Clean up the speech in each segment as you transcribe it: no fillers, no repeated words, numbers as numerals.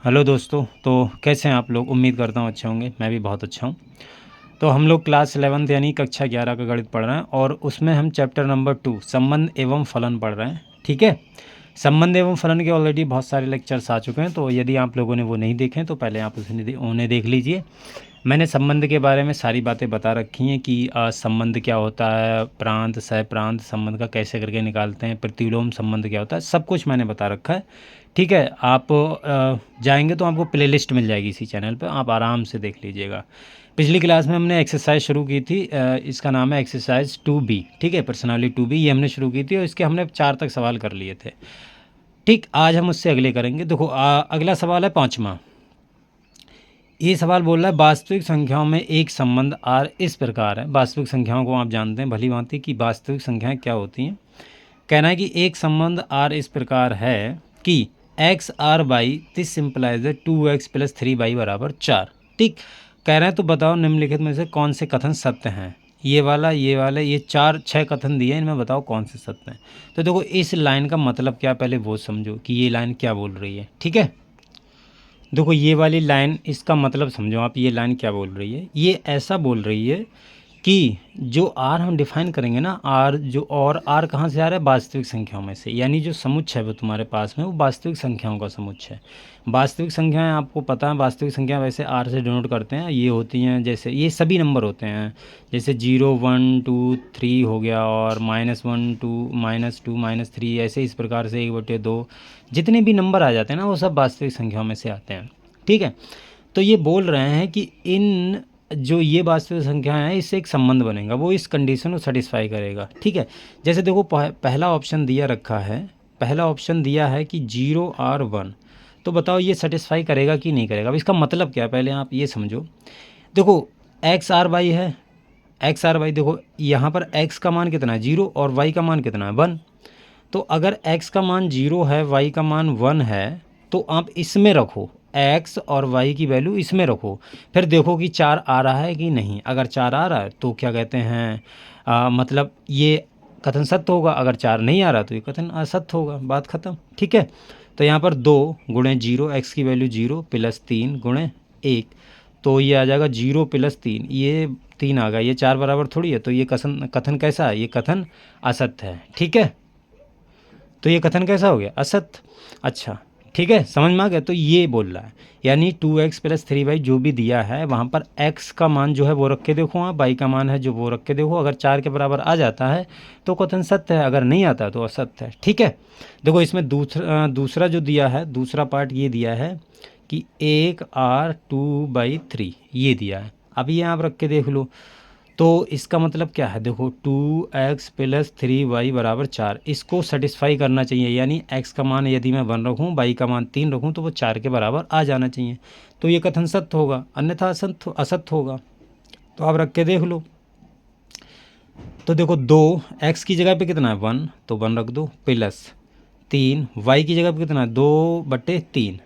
Hello दोस्तों। तो कैसे हैं आप लोग? उम्मीद करता हूँ अच्छे होंगे। मैं भी बहुत अच्छा हूँ। तो हम लोग क्लास 11th यानी कक्षा 11 का गणित पढ़ रहे हैं और उसमें हम चैप्टर नंबर 2 संबंध एवं फलन पढ़ रहे हैं। ठीक है। संबंध एवं फलन के ऑलरेडी बहुत सारे लेक्चर्स आ चुके हैं, तो यदि आप लोगों ने वो नहीं देखे तो पहले आप उन्हें देख लीजिए। मैंने संबंध के बारे में सारी बातें बता रखी हैं कि संबंध क्या होता है, प्रांत सह प्रांत संबंध का कैसे करके निकालते हैं, प्रतिलोम संबंध क्या होता है, सब कुछ मैंने बता रखा है। ठीक है। आप जाएंगे तो आपको प्लेलिस्ट मिल जाएगी इसी चैनल पर, आप आराम से देख लीजिएगा। पिछली क्लास में हमने एक्सरसाइज शुरू की थी, इसका नाम है एक्सरसाइज 2B। ठीक है, पर्सनालिटी 2B ये हमने शुरू की थी और इसके हमने 4 तक सवाल कर लिए थे। ठीक, आज हम उससे अगले करेंगे। देखो अगला सवाल है 5वां। ये सवाल बोल रहा है वास्तविक संख्याओं में एक संबंध आर इस प्रकार है। वास्तविक संख्याओं को आप जानते हैं भली भांति कि वास्तविक संख्याएं क्या होती हैं। कहना है कि एक संबंध आर इस प्रकार है कि x r by this simplify 2x plus 3y बराबर 4। ठीक, कह रहे हैं तो बताओ निम्नलिखित में से कौन से कथन सत्य हैं। ये वाला ये 4-6 कथन दिए हैं, इनमें बताओ कौन से सत्य हैं। तो देखो इस लाइन का मतलब क्या, पहले वो समझो कि ये लाइन क्या बोल रही है। ठीक है, देखो ये वाली लाइन, इसका मतलब समझो आप, ये लाइन क्या बोल रही है। ये ऐसा बोल रही है कि जो आर हम डिफाइन करेंगे ना, आर जो, और आर कहाँ से आ रहा है, वास्तविक संख्याओं में से। यानी जो समुच्चय है वो तुम्हारे पास में वो वास्तविक संख्याओं का समुच्चय है। वास्तविक संख्याएं आपको पता है, वास्तविक संख्या वैसे आर से डिनोट करते हैं। ये होती हैं जैसे ये सभी नंबर होते हैं, जैसे 0 1 2 3 हो गया, और -1 2 -2 -3, ऐसे इस प्रकार से 1/2 जितने भी नंबर आ जाते हैं ना वो सब वास्तविक संख्याओं में से आते हैं। ठीक है। तो ये बोल रहे हैं कि इन जो ये वास्तविक संख्याएं हैं इससे एक संबंध बनेगा, वो इस कंडीशन को सेटिस्फाई करेगा। ठीक है। जैसे देखो पहला ऑप्शन दिया रखा है, पहला ऑप्शन दिया है कि 0 और 1। तो बताओ ये सेटिस्फाई करेगा कि नहीं करेगा। अब इसका मतलब क्या है पहले आप ये समझो। देखो एक्स आर वाई है, एक्स आर वाई, देखो यहाँ पर एक्स का मान कितना है 0 और वाई का मान कितना है 1। तो अगर x का मान 0 है, y का मान 1 है, तो आप इसमें रखो, x और y की वैल्यू इसमें रखो, फिर देखो कि 4 आ रहा है कि नहीं। अगर 4 आ रहा है तो क्या कहते हैं, मतलब ये कथन सत्य होगा। अगर 4 नहीं आ रहा तो ये कथन असत्य होगा। बात खत्म। ठीक है। तो यहाँ पर 2 गुणे 0, एक्स की वैल्यू 0 प्लस 3 गुणे 1, तो ये आ जाएगा 0 प्लस 3, ये 3 आ गया। ये 4 बराबर थोड़ी है, तो ये कथन कथन कैसा है, ये कथन असत्य है। ठीक है। तो ये कथन कैसा हो गया, असत्य। अच्छा, ठीक है, समझ में आ गया। तो ये बोल रहा है यानी 2x प्लस 3y जो भी दिया है वहाँ पर x का मान जो है वो रख के देखो, आप y का मान है जो वो रख के देखो। अगर 4 के बराबर आ जाता है तो कथन सत्य है, अगर नहीं आता तो असत्य है। ठीक है। देखो इसमें दूसरा जो दिया है, दूसरा पार्ट ये दिया है कि 1r2/3 ये दिया है। अब ये आप रख के देख लो। तो इसका मतलब क्या है, देखो 2x प्लस 3y बराबर 4, इसको सेटिस्फाई करना चाहिए। यानी x का मान यदि मैं 1 रखूँ, y का मान 3 रखूँ, तो वो 4 के बराबर आ जाना चाहिए। तो ये कथन सत्य होगा, अन्यथा असत्य होगा। तो आप रख के देख लो। तो देखो 2 x की जगह पे कितना है 1, तो 1 रख दो, प्लस 3 y की जगह पे कितना है 2/3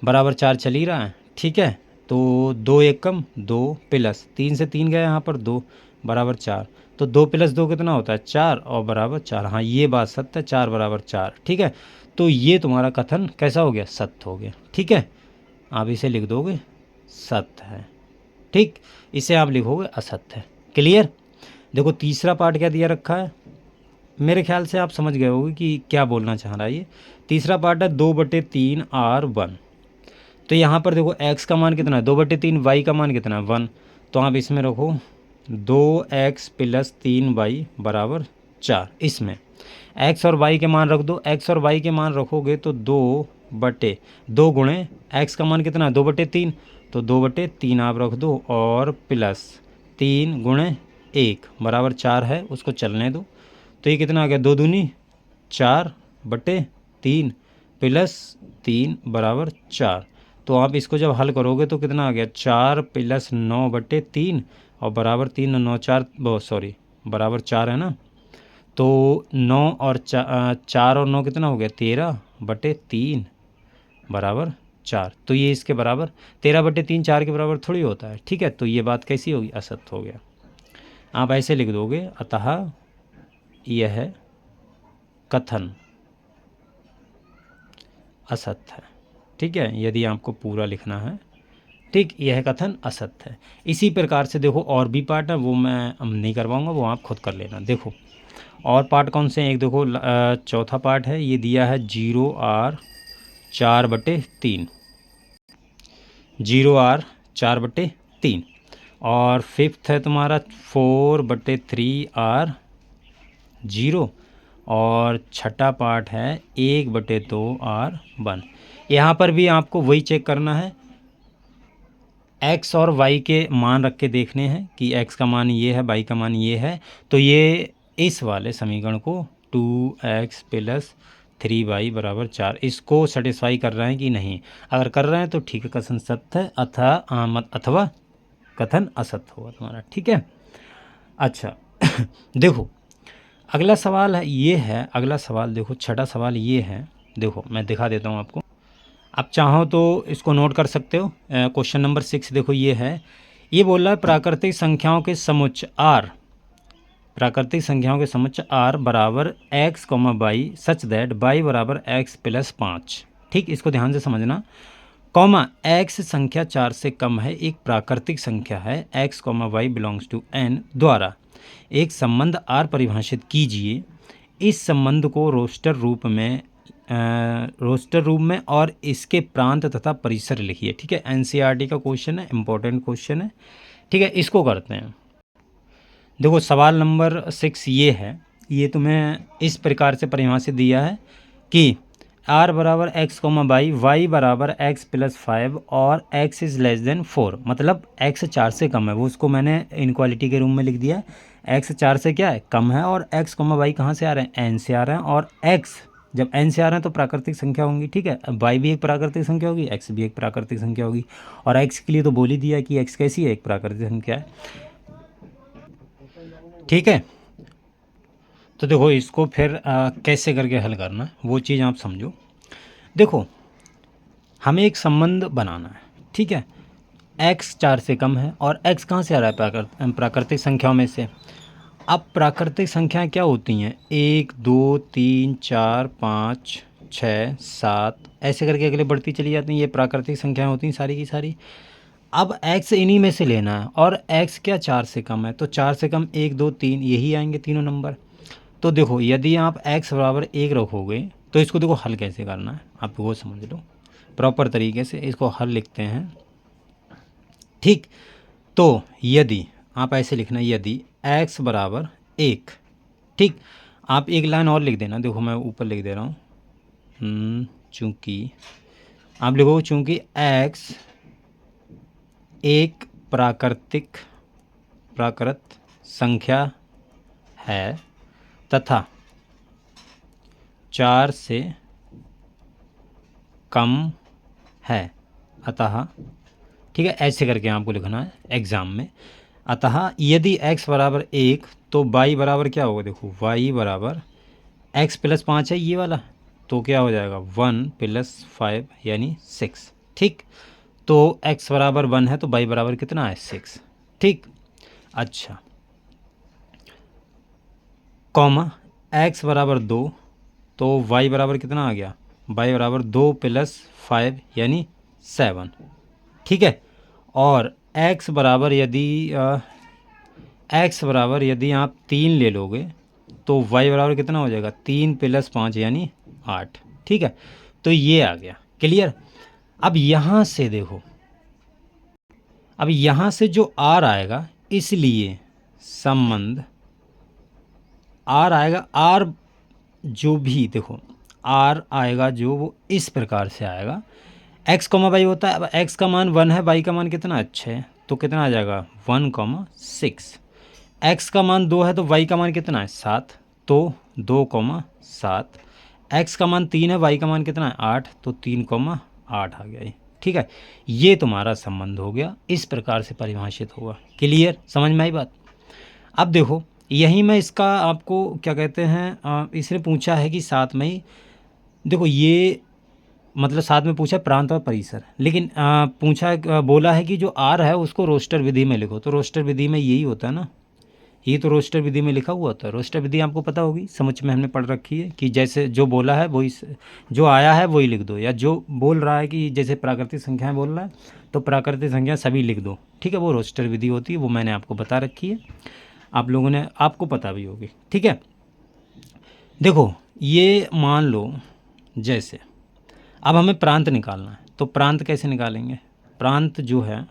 बराबर 4 चल ही रहा है। ठीक है। तो 2 एक कम 2, प्लस 3 से 3 गया यहाँ पर 2 बराबर 4। तो 2 प्लस 2 कितना होता है 4 और बराबर 4। हाँ ये बात सत्य है, 4 बराबर 4। ठीक है। तो ये तुम्हारा कथन कैसा हो गया, सत्य हो गया। ठीक है। आप इसे लिख दोगे सत्य है। ठीक, इसे आप लिखोगे असत्य है। क्लियर। देखो तीसरा पार्ट क्या दिया रखा है, मेरे ख्याल से आप समझ गए होगे कि क्या बोलना चाह रहा है ये। तीसरा पार्ट है 2/3 R1। तो यहाँ पर देखो x का मान कितना है 2/3, y का मान कितना है 1। तो आप इसमें रखो 2x प्लस 3y बराबर 4। इसमें x और y के मान रख दो, x और y के मान रखोगे तो 2/2 गुणे x का मान कितना है 2/3, तो 2/3 आप रख दो, और प्लस 3 गुणे 1 बराबर 4 है, उसको चलने दो। तो ये कितना आ गया 2 दूनी 4/3 प्लस 3 बराबर 4। तो आप इसको जब हल करोगे तो कितना आ गया 4 प्लस 9/3 और बराबर 3 और 9 4, वो सॉरी बराबर 4 है ना। तो 9 और 4 और 9 कितना हो गया 13/3 बराबर 4। तो ये इसके बराबर 13/3 4 के बराबर थोड़ी होता है। ठीक है। तो ये बात कैसी होगी, असत्य हो गया। आप ऐसे लिख दोगे, अतः यह कथन असत्य है। ठीक है, यदि आपको पूरा लिखना है। ठीक, यह कथन असत्य है। इसी प्रकार से देखो और भी पार्ट है, वो मैं नहीं करवाऊँगा, वो आप खुद कर लेना। देखो और पार्ट कौन से हैं, एक देखो चौथा पार्ट है, ये दिया है 0R 4/3, 0R 4/3। और फिफ्थ है तुम्हारा 4/3R 0। और छठा पार्ट है 1/2R 1। यहाँ पर भी आपको वही चेक करना है, x और y के मान रख के देखने हैं कि x का मान ये है, y का मान ये है, तो ये इस वाले समीकरण को 2x + 3y = 4 इसको सेटिस्फाई कर रहे हैं कि नहीं। अगर कर रहे हैं तो ठीक है, कथन सत्य है, अथवा कथन असत्य होगा तुम्हारा। ठीक है, अच्छा देखो अगला सवाल है, ये है अगला सवाल। देखो छठा सवाल ये है, देखो मैं दिखा देता हूँ आपको, आप चाहो तो इसको नोट कर सकते हो। क्वेश्चन नंबर 6 देखो ये है, ये बोल रहा है प्राकृतिक संख्याओं के समुच्चय r, प्राकृतिक संख्याओं के समुच्चय r बराबर x, y such that y बराबर x + 5। ठीक, इसको ध्यान से समझना। कॉमा x संख्या 4 से कम है, एक प्राकृतिक संख्या है x, y belongs to n द्वारा एक संबंध r परिभाषित कीजिए। इस संबंध को रोस्टर रूप में और इसके प्रांत तथा परिसर लिखिए। ठीक है, एनसीईआरटी का क्वेश्चन है, इंपॉर्टेंट क्वेश्चन है। ठीक है, इसको करते हैं। देखो सवाल नंबर 6 ये है, ये तुम्हें इस प्रकार से परिभाषित दिया है कि r बराबर x, y बराबर x + 5 और x < 4, मतलब x 4 से कम है, वो उसको मैंने इनक्वालिटी के रूप में लिख दिया है। x 4 से क्या है, कम है, और x, y कहाँ से आ रहे हैं, n से आ रहे हैं, और x जब n से आ रहे हैं तो प्राकृतिक संख्या होंगी। ठीक है, y भी एक प्राकृतिक संख्या होगी, x भी एक प्राकृतिक संख्या होगी, और x के लिए तो बोल ही दिया कि x कैसी है, एक प्राकृतिक संख्या है। ठीक है, तो देखो इसको फिर कैसे करके हल करना है वो चीज़ आप समझो। देखो हमें एक संबंध बनाना है, ठीक है, x 4 से कम है, और x कहाँ से आ रहा है, प्राकृतिक संख्याओं में से। अब प्राकृतिक संख्याएं क्या होती हैं, 1 2 3 4 5 6 7 ऐसे करके अगले बढ़ती चली जाती हैं, ये प्राकृतिक संख्याएं होती हैं सारी की सारी। अब x इन्हीं में से लेना है, और x क्या 4 से कम है, तो 4 से कम 1 2 3 यही आएंगे तीनों नंबर। तो देखो यदि आप x बराबर 1 रखोगे तो इसको देखो हल कैसे करना है, आप वो समझ लो प्रॉपर तरीके से। इसको हल लिखते हैं। ठीक, तो यदि आप ऐसे लिखना, यदि x बराबर 1, ठीक, आप एक लाइन और लिख देना, देखो मैं ऊपर लिख दे रहा हूँ, चूँकि आप लिखो चूँकि x एक प्राकृत संख्या है तथा 4 से कम है, अतः, ठीक है, ऐसे करके आपको लिखना है एग्ज़ाम में। अतः यदि x बराबर 1 तो y बराबर क्या होगा, देखो y बराबर x + 5 है ये वाला, तो क्या हो जाएगा 1 + 5 यानी 6। ठीक, तो x बराबर 1 है तो y बराबर कितना है, 6। ठीक, अच्छा, कॉमा x बराबर 2 तो y बराबर कितना आ गया, y बराबर 2 + 5 यानी 7। ठीक है, और x बराबर यदि आप 3 ले लोगे तो y बराबर कितना हो जाएगा, 3 + 5 यानी 8। ठीक है, तो ये आ गया क्लियर। अब यहाँ से देखो, अब यहाँ से जो r आएगा, इसलिए संबंध r आएगा, r जो भी देखो r आएगा जो, वो इस प्रकार से आएगा, x, y होता है। अब x का मान 1 है, y का मान कितना है, 6, तो कितना आ जाएगा 1, 6। x का मान 2 है तो y का मान कितना है, 7, तो 2, 7। x का मान 3 है, y का मान कितना है, 8, तो 3, 8 आ गया ये। ठीक है, ये तुम्हारा संबंध हो गया, इस प्रकार से परिभाषित होगा। क्लियर, समझ में आई बात। अब देखो यहीं मैं इसका आपको क्या कहते हैं, इसने पूछा है कि साथ में ही, देखो ये मतलब साथ में पूछा प्रांत और परिसर, लेकिन बोला है कि जो r है उसको रोस्टर विधि में लिखो, तो रोस्टर विधि में यही होता है ना ये तो रोस्टर विधि में लिखा हुआ था। रोस्टर विधि आपको पता होगी, समझ में हमने पढ़ रखी है कि जैसे जो बोला है वही, जो आया है वही लिख दो, या जो बोल रहा है कि जैसे प्राकृतिक संख्याएं बोल रहा है तो प्राकृतिक संख्या सभी लिख दो, ठीक है। वो रोस्टर विधि होती है, वो मैंने आपको बता रखी है, आप लोगों ने, आपको पता भी होगी, ठीक है। देखो ये मान लो जैसे अब हमें प्रांत निकालना है, तो प्रांत कैसे निकालेंगे? प्रांत जो है,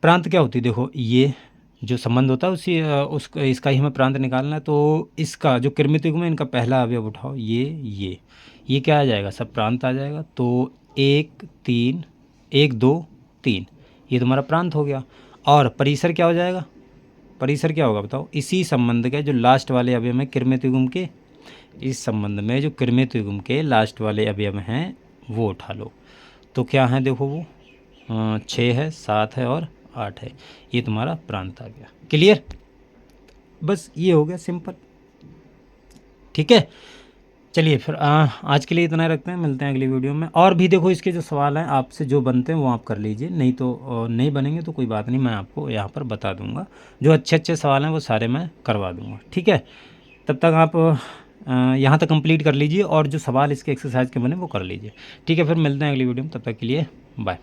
प्रांत क्या होती है, देखो ये जो संबंध होता है उसी उसका इसका ही हमें प्रांत निकालना है। तो इसका जो कृमित युग्म है, इनका पहला अवयव उठाओ, ये क्या आ जाएगा, सब प्रांत आ जाएगा। तो 1 3 1 2 3, ये तुम्हारा प्रांत हो गया। और परिसर क्या हो जाएगा? परिसर क्या होगा बताओ? इसी संबंध के जो लास्ट वाले अवयव हैं कृमित युग्म के, इस संबंध में जो कृमित युग्म के लास्ट वाले अवयव हैं वो उठा लो। तो क्या है देखो, वो 6 है, 7 है और 8 है, ये तुम्हारा प्रांत आ गया। क्लियर? बस ये हो गया सिंपल, ठीक है। चलिए फिर आज के लिए इतना ही रखते हैं, मिलते हैं अगली वीडियो में। और भी देखो इसके जो सवाल हैं आपसे जो बनते हैं वो आप कर लीजिए, नहीं तो नहीं बनेंगे तो कोई बात नहीं, मैं आपको यहाँ पर बता दूंगा। जो अच्छे अच्छे सवाल हैं वो सारे मैं करवा दूंगा, ठीक है। तब तक आप यहाँ तक कंप्लीट कर लीजिए और जो सवाल इसके एक्सरसाइज के बने वो कर लीजिए, ठीक है। फिर मिलते हैं अगली वीडियो में, तब तक के लिए बाय।